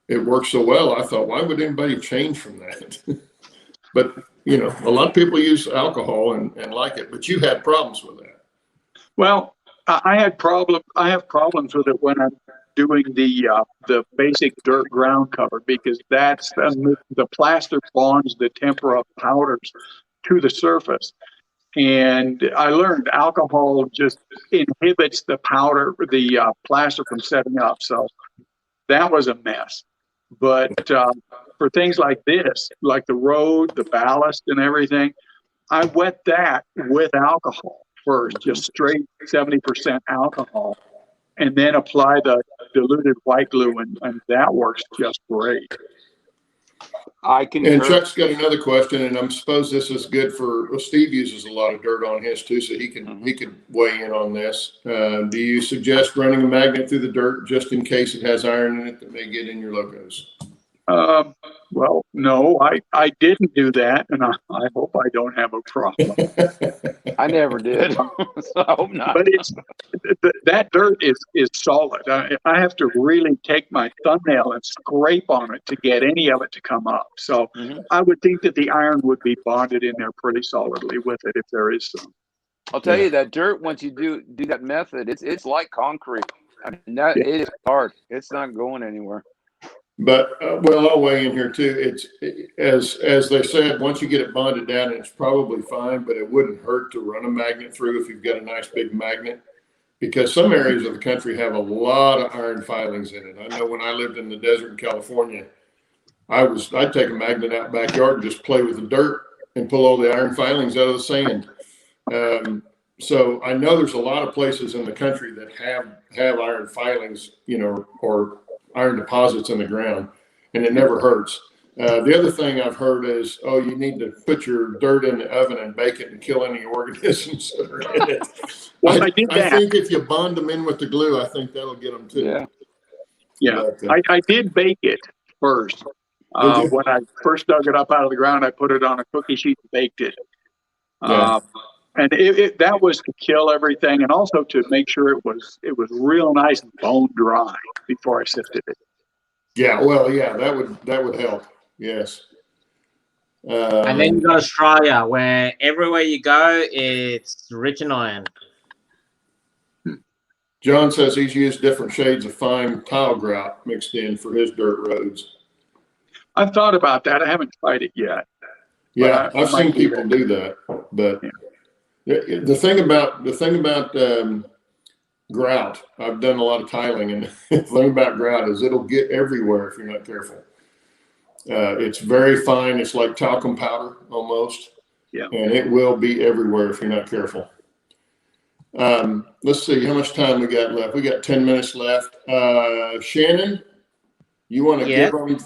it worked so well. I thought, why would anybody change from that? But a lot of people use alcohol and like it, but you had problems with that. Well, I have problems with it when I'm doing the basic dirt ground cover, because that's the plaster bonds the tempera powders to the surface. And I learned alcohol just inhibits the plaster from setting up. So that was a mess. But for things like this, like the road, the ballast and everything, I wet that with alcohol first, just straight 70% alcohol, and then apply the diluted white glue, and that works just great. I can. And Chuck's got another question, and I suppose this is good for Steve. Uses a lot of dirt on his too, so he can weigh in on this. Do you suggest running a magnet through the dirt just in case it has iron in it that may get in your locos? Well, no, I didn't do that, and I hope I don't have a problem. I never did, so I hope not. But that dirt is solid. I have to really take my thumbnail and scrape on it to get any of it to come up. So I would think that the iron would be bonded in there pretty solidly with it if there is some. I'll tell you that dirt, once you do that method, it's like concrete. I mean, it is hard. It's not going anywhere. But well, I'll weigh in here too. It's as they said, once you get it bonded down, it's probably fine, but it wouldn't hurt to run a magnet through if you've got a nice big magnet, because some areas of the country have a lot of iron filings in it. I know when I lived in the desert in California, I'd take a magnet out backyard and just play with the dirt and pull all the iron filings out of the sand. So I know there's a lot of places in the country that have iron filings, or iron deposits in the ground, and it never hurts. The other thing I've heard is, you need to put your dirt in the oven and bake it and kill any organisms that are in it. Well, I I think if you bond them in with the glue, I think that'll get them too. Yeah. But, I did bake it first. When I first dug it up out of the ground, I put it on a cookie sheet and baked it. And that was to kill everything, and also to make sure it was real nice and bone dry before I sifted it. Yeah, well, yeah, that would help. Yes. And then you got Australia, where everywhere you go, it's rich in iron. John says he's used different shades of fine tile grout mixed in for his dirt roads. I've thought about that. I haven't tried it yet. Yeah, I I've might seen people do that. But the thing about grout, I've done a lot of tiling, and the thing about grout is it'll get everywhere if you're not careful. It's very fine. It's like talcum powder almost. Yeah. And it will be everywhere if you're not careful. Let's see how much time we got left. We got 10 minutes left. Shannon, you want to give them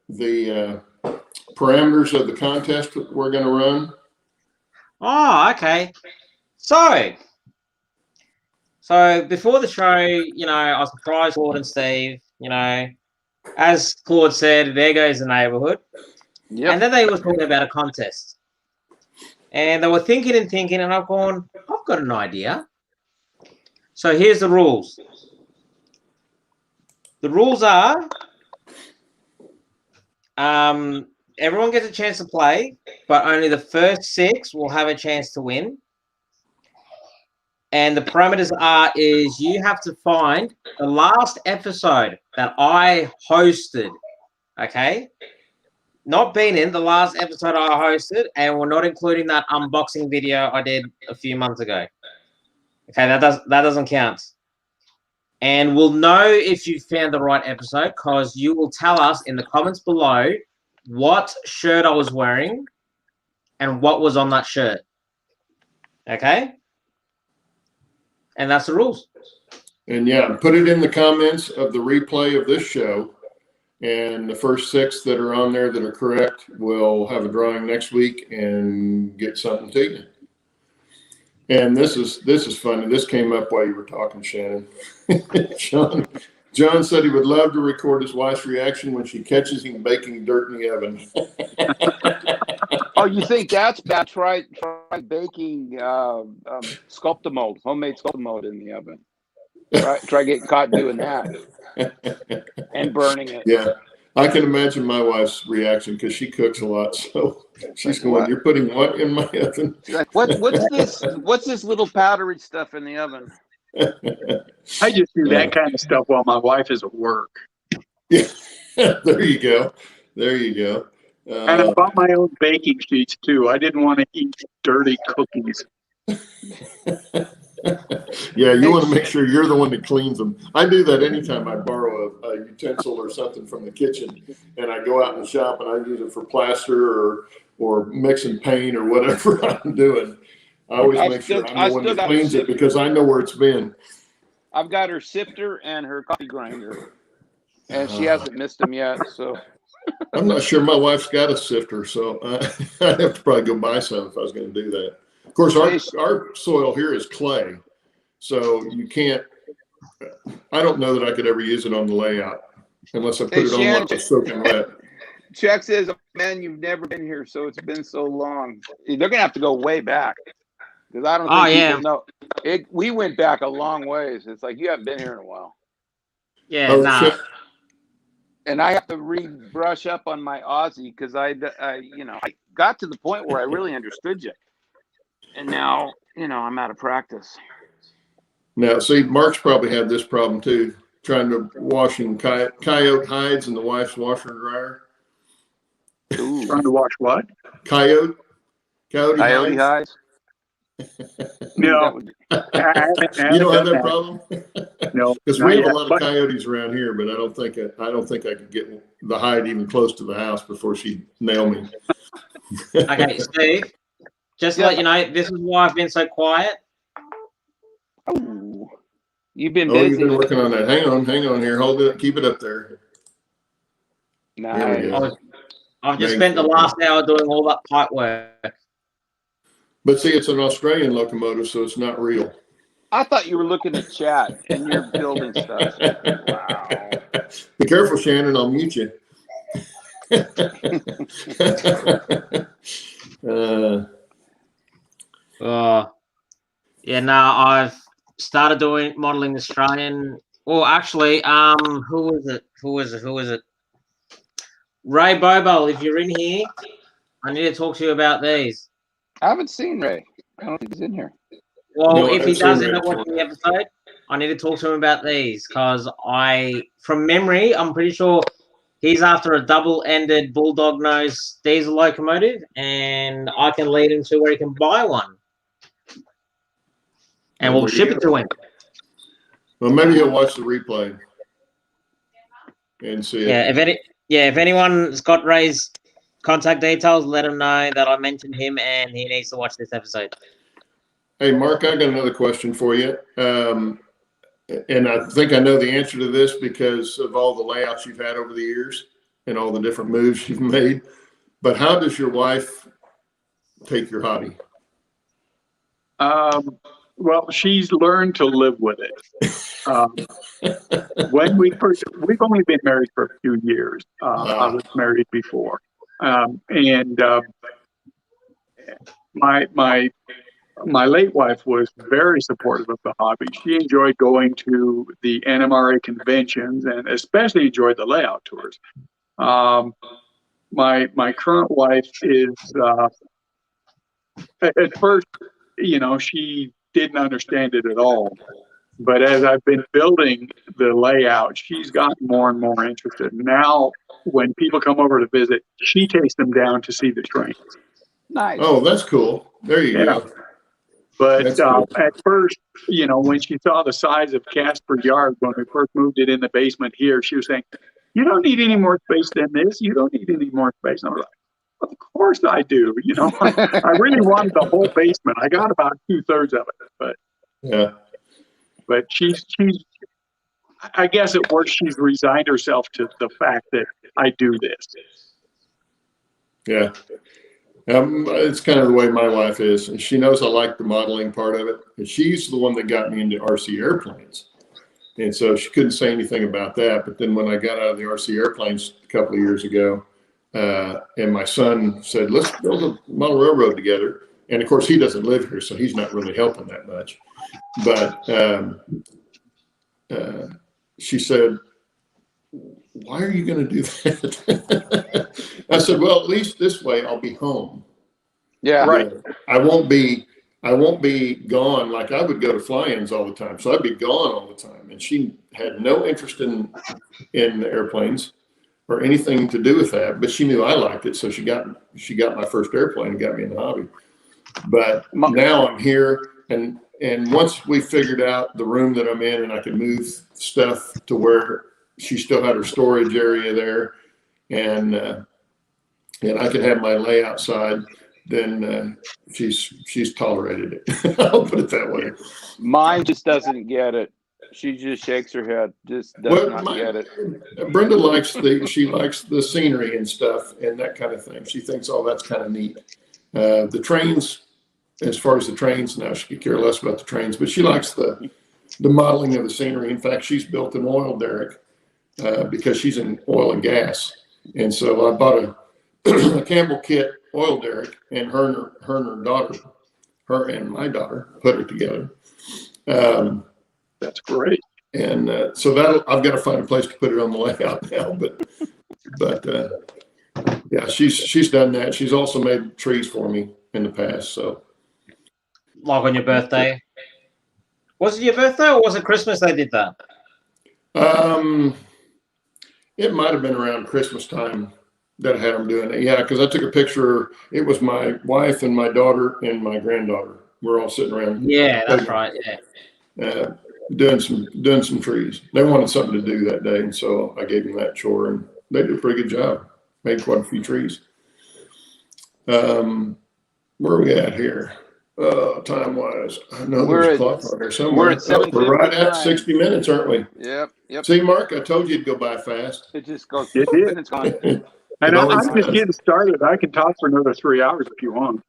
the parameters of the contest that we're going to run? Oh, okay. So before the show, I was surprised Claude and Steve, as Claude said, there goes the neighborhood. Yep. And then they were talking about a contest. And they were thinking, and I've gone, I've got an idea. So here's the rules. The rules are everyone gets a chance to play, but only the first 6 will have a chance to win. And the parameters is you have to find the last episode that I hosted, okay? Not been in the last episode I hosted, and we're not including that unboxing video I did a few months ago. Okay, that doesn't count. And we'll know if you found the right episode because you will tell us in the comments below what shirt I was wearing and what was on that shirt. Okay? And that's the rules. And yeah, put it in the comments of the replay of this show. And the first 6 that are on there that are correct will have a drawing next week and get something to you. And this is funny. This came up while you were talking, Shannon. John said he would love to record his wife's reaction when she catches him baking dirt in the oven. Oh, you think that's bad? Try baking Sculptamold, homemade Sculptamold in the oven. Try getting caught doing that and burning it. Yeah, I can imagine my wife's reaction because she cooks a lot. So she's going, "What? You're putting what in my oven?" She's like, what's this? What's this little powdery stuff in the oven? I just do that kind of stuff while my wife is at work. Yeah, there you go. And I bought my own baking sheets too. I didn't want to eat dirty cookies. Yeah, you want to make sure you're the one that cleans them. I do that anytime I borrow a utensil or something from the kitchen, and I go out in the shop and I use it for plaster or mixing paint or whatever I'm doing. I always make sure I'm the one that cleans it because I know where it's been. I've got her sifter and her coffee grinder, and she hasn't missed them yet. So I'm not sure my wife's got a sifter, so I'd have to probably go buy some if I was going to do that. Of course, our soil here is clay, so you can't. I don't know that I could ever use it on the layout unless I put it on like a soaking wet. Chuck says, "Man, you've never been here, so it's been so long." They're gonna have to go way back because I don't think people know. We went back a long ways. It's like you haven't been here in a while. Yeah, nah. And I have to brush up on my Aussie because I got to the point where I really understood you. And now, I'm out of practice. Now, see, Mark's probably had this problem too, trying to washing coyote hides in the wife's washer and dryer. Ooh. Trying to wash what? Coyote hides? No. You don't have that problem? No. Because we have a lot of coyotes around here, but I don't think I could get the hide even close to the house before she'd nail me. Okay, Steve, just to let you know, this is why I've been so quiet. Oh, you've been busy. Oh, you've been working on that. Hang on here. Hold it. Keep it up there. Nice. I've just spent the last hour doing all that pipe work. But see, it's an Australian locomotive, so it's not real. I thought you were looking at chat and you're building stuff. Wow. Be careful, Shannon. I'll mute you. Yeah, now I've started doing modeling Australian. Well, actually, who was it? Ray Bobo, if you're in here, I need to talk to you about these. I haven't seen Ray. I don't think he's in here. Well, No, if he I've does seen end Ray up watching the episode, I need to talk to him about these because from memory, I'm pretty sure he's after a double-ended bulldog nose diesel locomotive, and I can lead him to where he can buy one, and we'll ship it to him. Well, maybe he'll watch the replay and see it. If anyone's got Ray's contact details, let him know that I mentioned him and he needs to watch this episode. Hey, Mark, I got another question for you. And I think I know the answer to this because of all the layouts you've had over the years and all the different moves you've made. But how does your wife take your hobby? Well, she's learned to live with it. When we've only been married for a few years. I was married before. My late wife was very supportive of the hobby. She enjoyed going to the NMRA conventions and especially enjoyed the layout tours. My current wife is at first, she didn't understand it at all. But as I've been building the layout, she's gotten more and more interested. Now, when people come over to visit, she takes them down to see the trains. Nice. Oh, that's cool. There you go. But Cool. at first, when she saw the size of Casper Yard when we first moved it in the basement here, she was saying, "You don't need any more space than this. You don't need any more space." And I was like, "Of course I do." I really wanted the whole basement. I got about 2/3 of it, but Yeah. But she's I guess at work she's resigned herself to the fact that I do this. Yeah. It's kind of the way my wife is. And she knows I like the modeling part of it. And she's the one that got me into RC airplanes. And so she couldn't say anything about that. But then when I got out of the RC airplanes a couple of years ago, and my son said, "Let's build a model railroad together." And of course, he doesn't live here, so he's not really helping that much. But she said, "Why are you going to do that?" I said, "Well, at least this way I'll be home. Yeah. Right. I won't be gone like I would go to fly-ins all the time. So I'd be gone all the time." And she had no interest in the airplanes or anything to do with that, but she knew I liked it. So she got my first airplane and got me in the hobby. But now I'm here, and once we figured out the room that I'm in and I could move stuff to where she still had her storage area there, and I could have my layout side, then she's tolerated it. I'll put it that way. Mine just doesn't get it. She just shakes her head. Just does not get it. Brenda likes the scenery and stuff and that kind of thing. She thinks all that's kind of neat. The trains, as far as the trains, now she could care less about the trains, but she likes the modeling of the scenery. In fact, she's built an oil derrick because she's in oil and gas. And so I bought a Campbell Kit oil derrick, and her and my daughter put it together. That's great. And so I've got to find a place to put it on the layout now. But yeah, she's done that. She's also made trees for me in the past. So, like on your birthday. Was it your birthday or was it Christmas they did that? It might have been around Christmas time that I had them doing it. Yeah, because I took a picture. It was my wife and my daughter and my granddaughter. We're all sitting around. Yeah, that's right. Yeah. Doing some trees. They wanted something to do that day, and so I gave them that chore, and they did a pretty good job. Made quite a few trees. Where are we at here? Time wise, I know there's a clock on there somewhere. We're at 7:59. We're right at 60 minutes, aren't we? Yep. See, Mark, I told you it'd go by fast. It just goes. It did. And it's gone. And I'm just getting started. I can talk for another 3 hours if you want.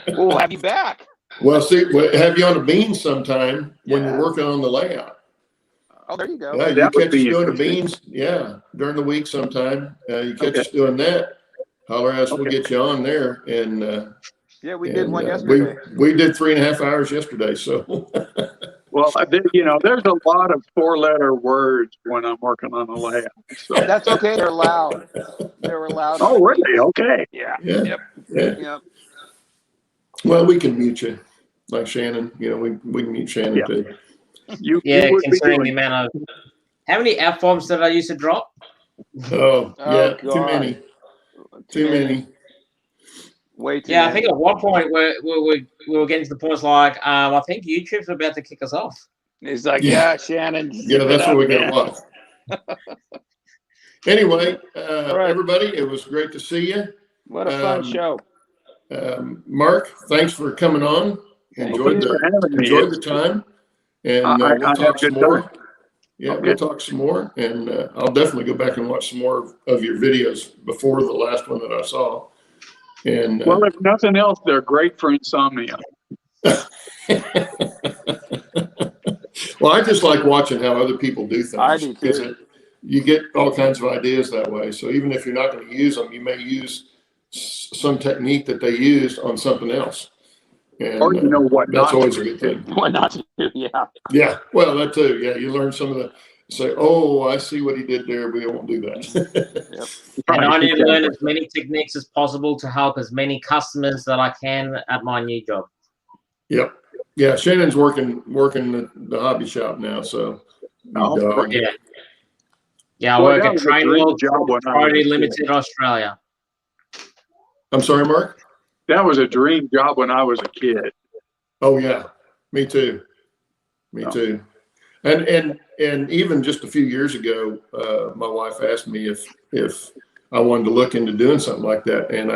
We'll have you back. Well, see, we'll have you on a bean sometime when you're working on the layout. Oh, there you go. Yeah, you That would catch us be doing the interesting. beans. Yeah, during the week sometime. You catch us doing that. Holler at us, we'll get you on there. And yeah, we did one yesterday. We did 3.5 hours yesterday. So. Well, there's a lot of 4-letter words when I'm working on a layout. So. That's okay. They're allowed. They're allowed. Oh, really? Okay. Yeah. Yeah. Yep. Yeah. Yep. Well, we can mute you, like Shannon. We can mute Shannon Yeah. too. You Yeah, would be considering the doing. amount of how many F bombs did I used to drop? Oh, yeah, too God. many. Too many. Way too Yeah, many. I think at one point we were getting to the point like I think YouTube's about to kick us off. He's like, Yeah. yeah, Shannon. Yeah, that's what we got to watch. Anyway, right. everybody, it was great to see you. What a fun show. Mark, thanks for coming on. Enjoyed for having me. the time, and I we'll had talk a some good more. time. Yeah, Okay. we'll talk some more, and I'll definitely go back and watch some more of your videos before the last one that I saw. And Well, if nothing else, they're great for insomnia. well, I just like watching how other people do things. I do too. Because you get all kinds of ideas that way. So even if you're not going to use them, you may use some technique that they used on something else. And Or what that's not always to a good do. thing. What not to do? Yeah. Yeah, well, that too. Yeah, you learn some of the say, oh, I see what he did there, but he won't do that. Yep. And I need to learn as many techniques as possible to help as many customers that I can at my new job. Yep. Yeah, Shannon's working the hobby shop now, so Yeah, I work at Train World Priority Limited Australia. I'm sorry, Mark? That was a dream job when I was a kid. Oh yeah, me too. Me too. And even just a few years ago, my wife asked me if I wanted to look into doing something like that, and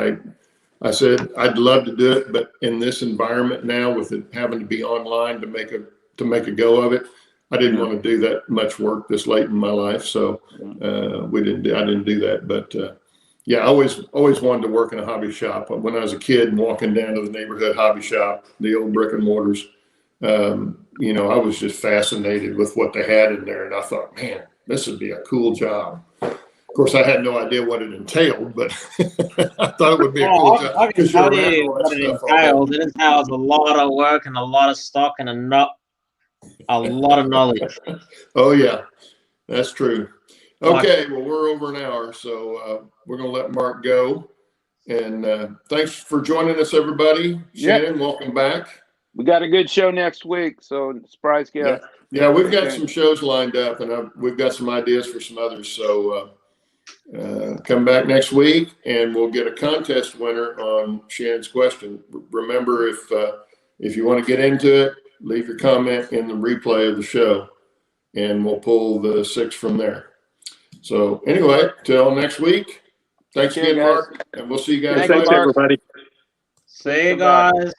I said I'd love to do it, but in this environment now, with it having to be online to make a go of it, I didn't want to do that much work this late in my life, so I didn't do that. But yeah, I always wanted to work in a hobby shop. When I was a kid and walking down to the neighborhood hobby shop, the old brick and mortars, I was just fascinated with what they had in there, and I thought, man, this would be a cool job. Of course, I had no idea what it entailed, but I thought it would be a cool job. I can tell you what it entails. It entails a lot of work and a lot of stock and a lot of knowledge. Oh yeah, that's true. Okay, well, we're over an hour, so we're going to let Mark go. And thanks for joining us, everybody. Shannon, welcome back. We got a good show next week, so surprise guest. Yeah, we've got some shows lined up, and we've got some ideas for some others. So come back next week, and we'll get a contest winner on Shannon's question. Remember, if you want to get into it, leave your comment in the replay of the show, and we'll pull the 6 from there. So anyway, till next week. Thanks again, Mark, and we'll see you guys. Thanks, everybody. See you guys.